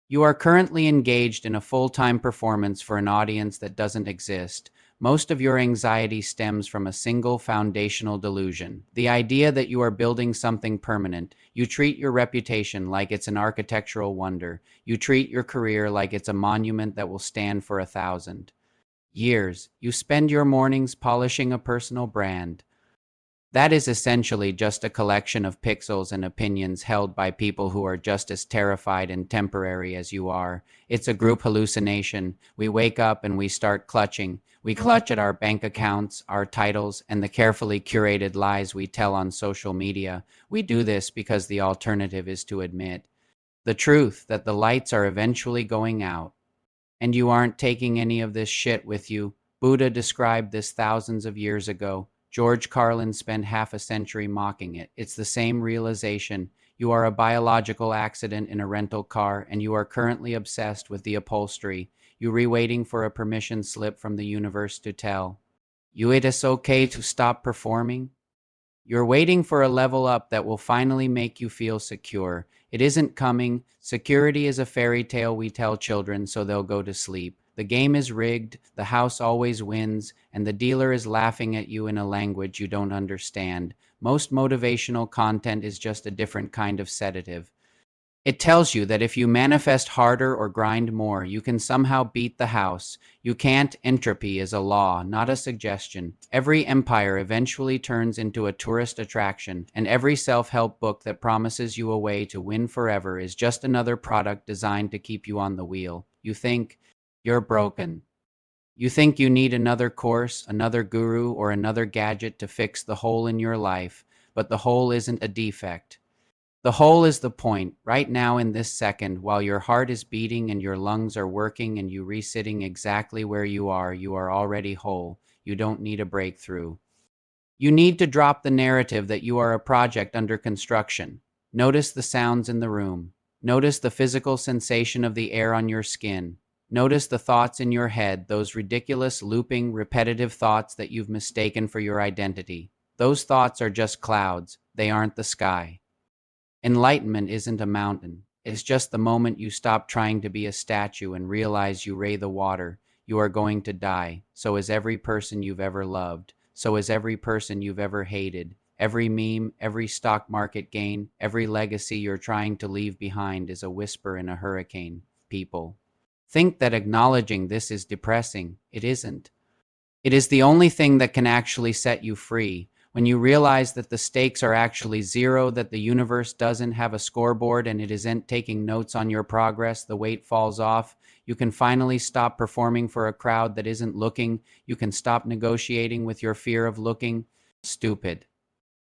You are currently engaged in a full-time performance for an audience that doesn't exist. Most of your anxiety stems from a single foundational delusion, the idea that you are building something permanent. You treat your reputation like it's an architectural wonder. You treat your career like it's a monument that will stand for 1,000 years. You spend your mornings polishing a personal brand. That is essentially just a collection of pixels and opinions held by people who are just as terrified and temporary as you are. It's a group hallucination. We wake up and we start clutching. We clutch at our bank accounts, our titles, and the carefully curated lies we tell on social media. We do this because the alternative is to admit the truth that the lights are eventually going out. And you aren't taking any of this shit with you. Buddha described this thousands of years ago. George Carlin spent half a century mocking it. It's the same realization. You are a biological accident in a rental car, and you are currently obsessed with the upholstery. You waiting for a permission slip from the universe to tell you it is okay to stop performing. You're waiting for a level up that will finally make you feel secure. It isn't coming. Security is a fairy tale we tell children so they'll go to sleep. The game is rigged, the house always wins, and the dealer is laughing at you in a language you don't understand. Most motivational content is just a different kind of sedative. It tells you that if you manifest harder or grind more, you can somehow beat the house. You can't. Entropy is a law, not a suggestion. Every empire eventually turns into a tourist attraction, and every self-help book that promises you a way to win forever is just another product designed to keep you on the wheel. You think you're broken. You think you need another course, another guru, or another gadget to fix the hole in your life, but the hole isn't a defect. The hole is the point, right now in this second, while your heart is beating and your lungs are working and you resitting exactly where you are already whole. You don't need a breakthrough. You need to drop the narrative that you are a project under construction. Notice the sounds in the room. Notice the physical sensation of the air on your skin. Notice the thoughts in your head, those ridiculous, looping, repetitive thoughts that you've mistaken for your identity. Those thoughts are just clouds. They aren't the sky. Enlightenment isn't a mountain. It's just the moment you stop trying to be a statue and realize you weigh the water. You are going to die. So is every person you've ever loved. So is every person you've ever hated. Every meme, every stock market gain, every legacy you're trying to leave behind is a whisper in a hurricane. People think that acknowledging this is depressing. It isn't. It is the only thing that can actually set you free. When you realize that the stakes are actually zero, that the universe doesn't have a scoreboard and it isn't taking notes on your progress, the weight falls off. You can finally stop performing for a crowd that isn't looking. You can stop negotiating with your fear of looking stupid.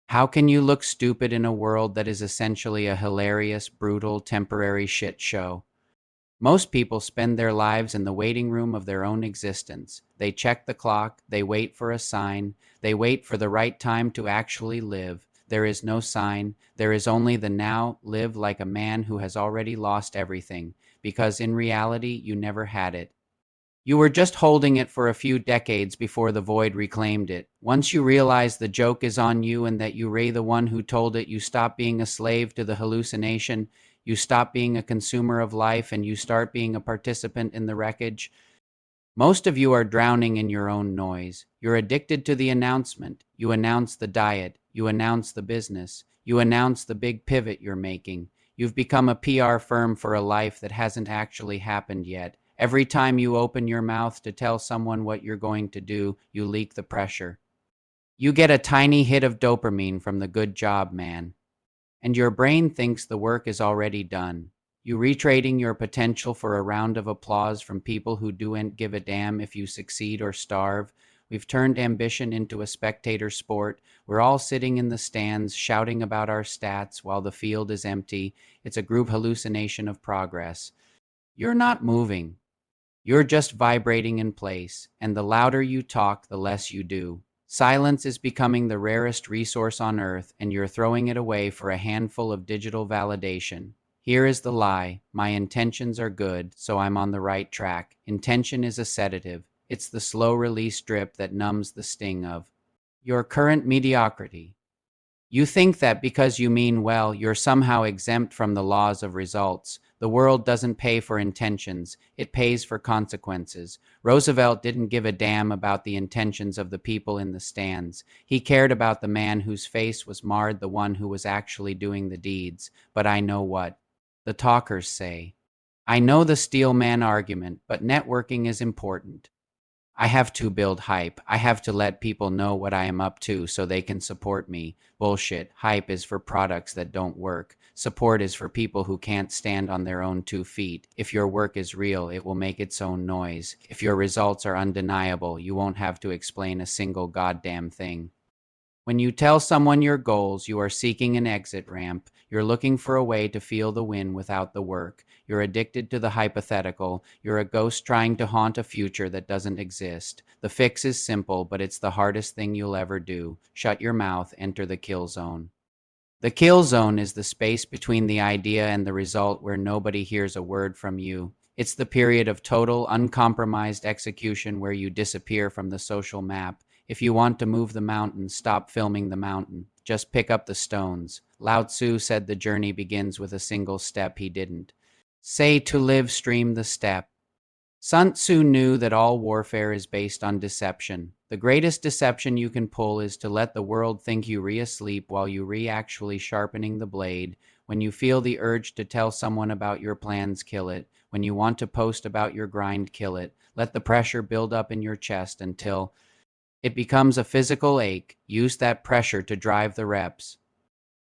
How can you look stupid in a world that is essentially a hilarious, brutal, temporary shit show? Most people spend their lives in the waiting room of their own existence. They check the clock, they wait for a sign, they wait for the right time to actually live. There is no sign, there is only the now. Live like a man who has already lost everything, because in reality you never had it. You were just holding it for a few decades before the void reclaimed it. Once you realize the joke is on you and that you were the one who told it, you stop being a slave to the hallucination. You stop being a consumer of life and you start being a participant in the wreckage. Most of you are drowning in your own noise. You're addicted to the announcement. You announce the diet. You announce the business. You announce the big pivot you're making. You've become a PR firm for a life that hasn't actually happened yet. Every time you open your mouth to tell someone what you're going to do, you leak the pressure. You get a tiny hit of dopamine from the good job, man. And your brain thinks the work is already done. You retrading your potential for a round of applause from people who don't give a damn if you succeed or starve. We've turned ambition into a spectator sport. We're all sitting in the stands shouting about our stats while the field is empty. It's a group hallucination of progress. You're not moving. You're just vibrating in place, and the louder you talk, the less you do. Silence is becoming the rarest resource on earth, and you're throwing it away for a handful of digital validation. Here is the lie. My intentions are good, so I'm on the right track. Intention is a sedative. It's the slow release drip that numbs the sting of your current mediocrity. You think that because you mean well, you're somehow exempt from the laws of results, The world doesn't pay for intentions, it pays for consequences. Roosevelt didn't give a damn about the intentions of the people in the stands. He cared about the man whose face was marred, the one who was actually doing the deeds. But I know what the talkers say. I know the steel man argument, but networking is important. I have to build hype. I have to let people know what I am up to so they can support me. Bullshit. Hype is for products that don't work. Support is for people who can't stand on their own 2 feet. If your work is real, it will make its own noise. If your results are undeniable, you won't have to explain a single goddamn thing. When you tell someone your goals, you are seeking an exit ramp. You're looking for a way to feel the win without the work. You're addicted to the hypothetical. You're a ghost trying to haunt a future that doesn't exist. The fix is simple, but it's the hardest thing you'll ever do. Shut your mouth, enter the kill zone. The kill zone is the space between the idea and the result where nobody hears a word from you. It's the period of total, uncompromised execution where you disappear from the social map. If you want to move the mountain, stop filming the mountain. Just pick up the stones. Lao Tzu said the journey begins with a single step. He didn't say to live stream the step. Sun Tzu knew that all warfare is based on deception. The greatest deception you can pull is to let the world think you asleep while you actually sharpening the blade. When you feel the urge to tell someone about your plans, kill it. When you want to post about your grind, kill it. Let the pressure build up in your chest until it becomes a physical ache. Use that pressure to drive the reps.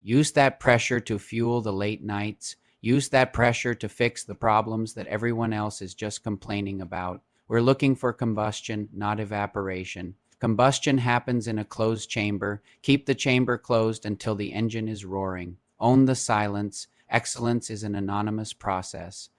Use that pressure to fuel the late nights. Use that pressure to fix the problems that everyone else is just complaining about. We're looking for combustion, not evaporation. Combustion happens in a closed chamber. Keep the chamber closed until the engine is roaring. Own the silence. Excellence is an anonymous process.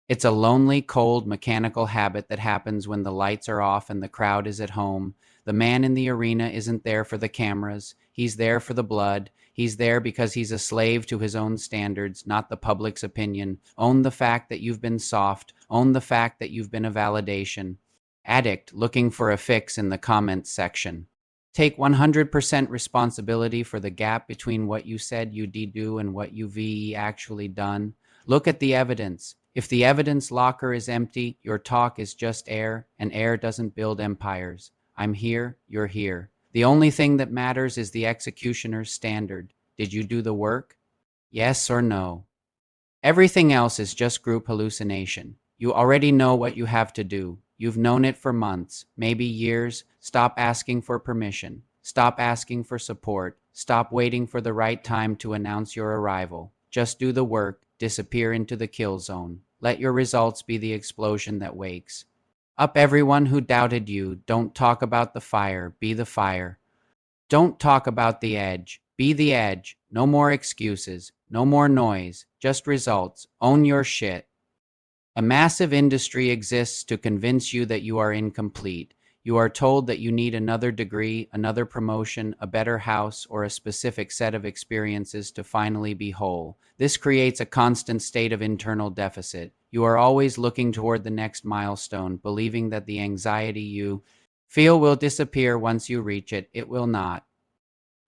It's a lonely, cold, mechanical habit that happens when the lights are off and the crowd is at home. The man in the arena isn't there for the cameras. He's there for the blood. He's there because he's a slave to his own standards, not the public's opinion. Own the fact that you've been soft. Own the fact that you've been a validation addict looking for a fix in the comments section. Take 100% responsibility for the gap between what you said you'd do and what you've actually done. Look at the evidence. If the evidence locker is empty, your talk is just air, and air doesn't build empires. I'm here, you're here. The only thing that matters is the executioner's standard. Did you do the work? Yes or no? Everything else is just group hallucination. You already know what you have to do. You've known it for months, maybe years. Stop asking for permission. Stop asking for support. Stop waiting for the right time to announce your arrival. Just do the work. Disappear into the kill zone. Let your results be the explosion that wakes up everyone who doubted you. Don't talk about the fire. Be the fire. Don't talk about the edge. Be the edge. No more excuses. No more noise. Just results. Own your shit. A massive industry exists to convince you that you are incomplete. You are told that you need another degree, another promotion, a better house, or a specific set of experiences to finally be whole. This creates a constant state of internal deficit. You are always looking toward the next milestone, believing that the anxiety you feel will disappear once you reach it. It will not.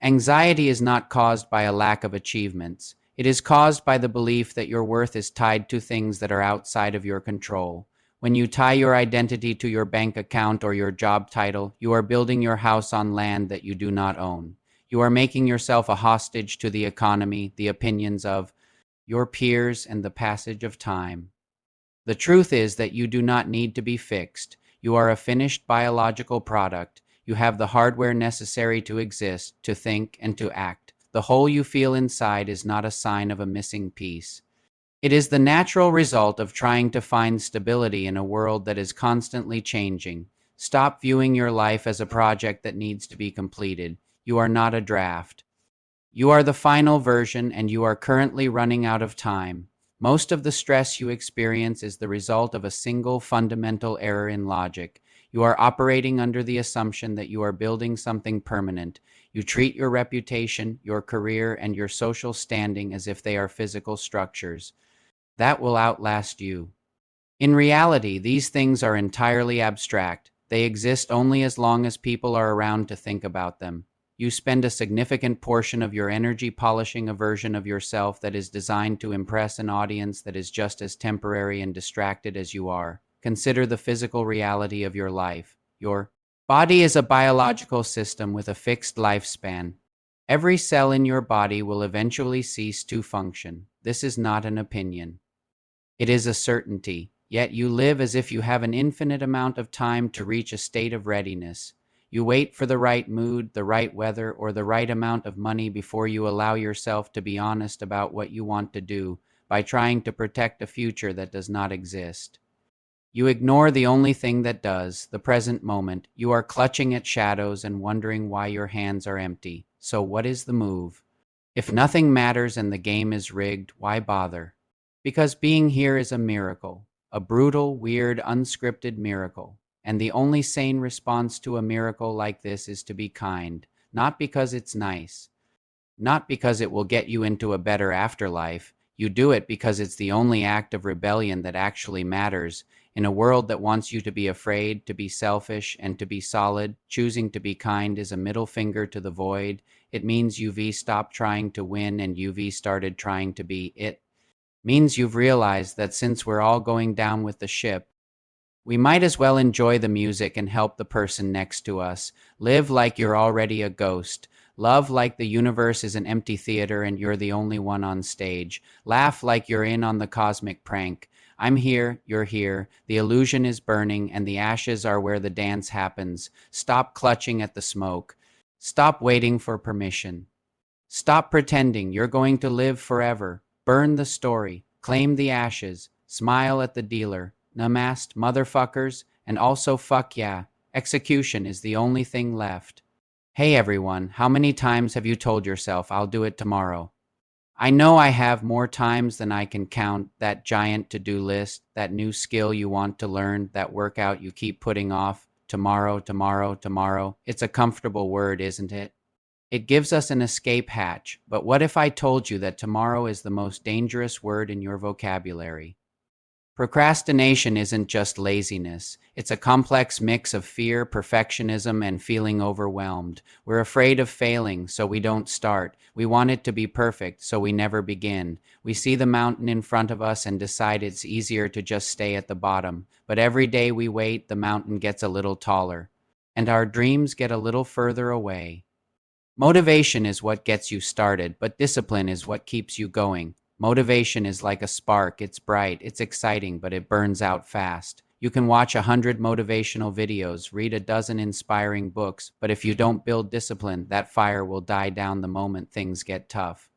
Anxiety is not caused by a lack of achievements. It is caused by the belief that your worth is tied to things that are outside of your control. When you tie your identity to your bank account or your job title, you are building your house on land that you do not own. You are making yourself a hostage to the economy, the opinions of your peers, and the passage of time. The truth is that you do not need to be fixed. You are a finished biological product. You have the hardware necessary to exist, to think, and to act. The hole you feel inside is not a sign of a missing piece. It is the natural result of trying to find stability in a world that is constantly changing. Stop viewing your life as a project that needs to be completed. You are not a draft. You are the final version, and you are currently running out of time. Most of the stress you experience is the result of a single fundamental error in logic. You are operating under the assumption that you are building something permanent. You treat your reputation, your career, and your social standing as if they are physical structures that will outlast you. In reality, these things are entirely abstract. They exist only as long as people are around to think about them. You spend a significant portion of your energy polishing a version of yourself that is designed to impress an audience that is just as temporary and distracted as you are. Consider the physical reality of your life. Your body is a biological system with a fixed lifespan. Every cell in your body will eventually cease to function. This is not an opinion. It is a certainty, yet you live as if you have an infinite amount of time to reach a state of readiness. You wait for the right mood, the right weather, or the right amount of money before you allow yourself to be honest about what you want to do by trying to protect a future that does not exist. You ignore the only thing that does, the present moment. You are clutching at shadows and wondering why your hands are empty. So what is the move? If nothing matters and the game is rigged, why bother? Because being here is a miracle, a brutal, weird, unscripted miracle. And the only sane response to a miracle like this is to be kind, not because it's nice, not because it will get you into a better afterlife. You do it because it's the only act of rebellion that actually matters. In a world that wants you to be afraid, to be selfish, and to be solid, choosing to be kind is a middle finger to the void. It means UV stopped trying to win and UV started trying to be it. Means you've realized that since we're all going down with the ship, we might as well enjoy the music and help the person next to us. Live like you're already a ghost. Love like the universe is an empty theater and you're the only one on stage. Laugh like you're in on the cosmic prank. I'm here, you're here. The illusion is burning and the ashes are where the dance happens. Stop clutching at the smoke. Stop waiting for permission. Stop pretending you're going to live forever. Burn the story. Claim the ashes. Smile at the dealer. Namaste, motherfuckers, and also fuck yeah. Execution is the only thing left. Hey everyone, how many times have you told yourself I'll do it tomorrow? I know I have more times than I can count. That giant to-do list, that new skill you want to learn, that workout you keep putting off. Tomorrow, tomorrow, tomorrow. It's a comfortable word, isn't it? It gives us an escape hatch. But what if I told you that tomorrow is the most dangerous word in your vocabulary? Procrastination isn't just laziness. It's a complex mix of fear, perfectionism, and feeling overwhelmed. We're afraid of failing, so we don't start. We want it to be perfect, so we never begin. We see the mountain in front of us and decide it's easier to just stay at the bottom. But every day we wait, the mountain gets a little taller, and our dreams get a little further away. Motivation is what gets you started, but discipline is what keeps you going. Motivation is like a spark. It's bright, it's exciting, but it burns out fast. You can watch 100 motivational videos, read a dozen inspiring books, but if you don't build discipline, that fire will die down the moment things get tough.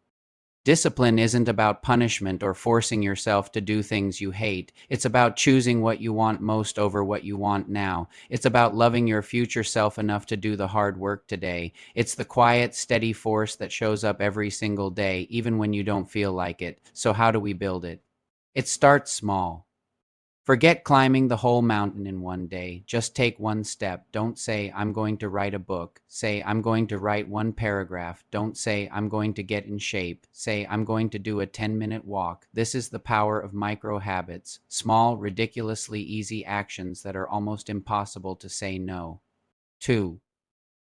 Discipline isn't about punishment or forcing yourself to do things you hate. It's about choosing what you want most over what you want now. It's about loving your future self enough to do the hard work today. It's the quiet, steady force that shows up every single day, even when you don't feel like it. So how do we build it? It starts small. Forget climbing the whole mountain in one day. Just take one step. Don't say, I'm going to write a book. Say, I'm going to write one paragraph. Don't say, I'm going to get in shape. Say, I'm going to do a 10-minute walk. This is the power of micro habits, small, ridiculously easy actions that are almost impossible to say no. 2.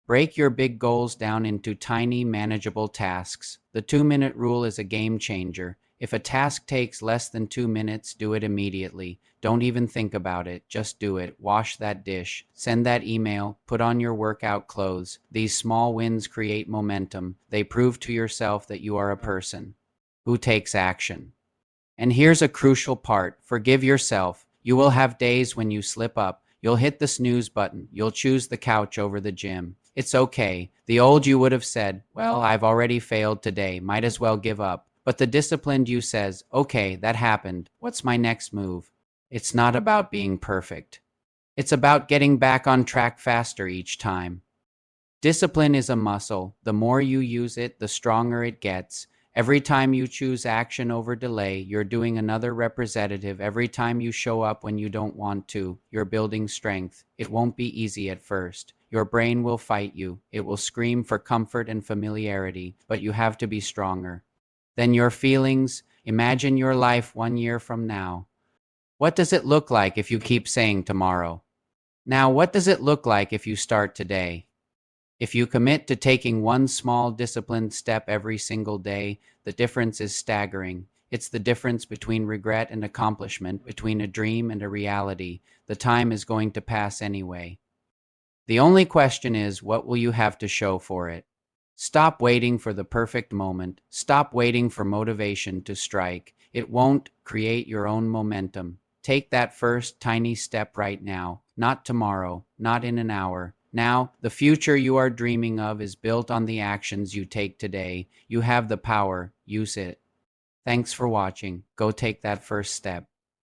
Break your big goals down into tiny, manageable tasks. The 2-minute rule is a game changer. If a task takes less than 2 minutes, do it immediately. Don't even think about it. Just do it. Wash that dish. Send that email. Put on your workout clothes. These small wins create momentum. They prove to yourself that you are a person who takes action. And here's a crucial part. Forgive yourself. You will have days when you slip up. You'll hit the snooze button. You'll choose the couch over the gym. It's okay. The old you would have said, well, I've already failed today. Might as well give up. But the disciplined you says, okay, that happened. What's my next move? It's not about being perfect. It's about getting back on track faster each time. Discipline is a muscle. The more you use it, the stronger it gets. Every time you choose action over delay, you're doing another representative. Every time you show up when you don't want to, you're building strength. It won't be easy at first. Your brain will fight you. It will scream for comfort and familiarity, but you have to be stronger. Then your feelings, imagine your life 1 year from now. What does it look like if you keep saying tomorrow? Now, what does it look like if you start today? If you commit to taking one small disciplined step every single day, the difference is staggering. It's the difference between regret and accomplishment, between a dream and a reality. The time is going to pass anyway. The only question is, what will you have to show for it? Stop waiting for the perfect moment. Stop waiting for motivation to strike. It won't. Create your own momentum. Take that first tiny step right now, not tomorrow, not in an hour. Now, the future you are dreaming of is built on the actions you take today. You have the power. Use it. Thanks for watching. Go take that first step.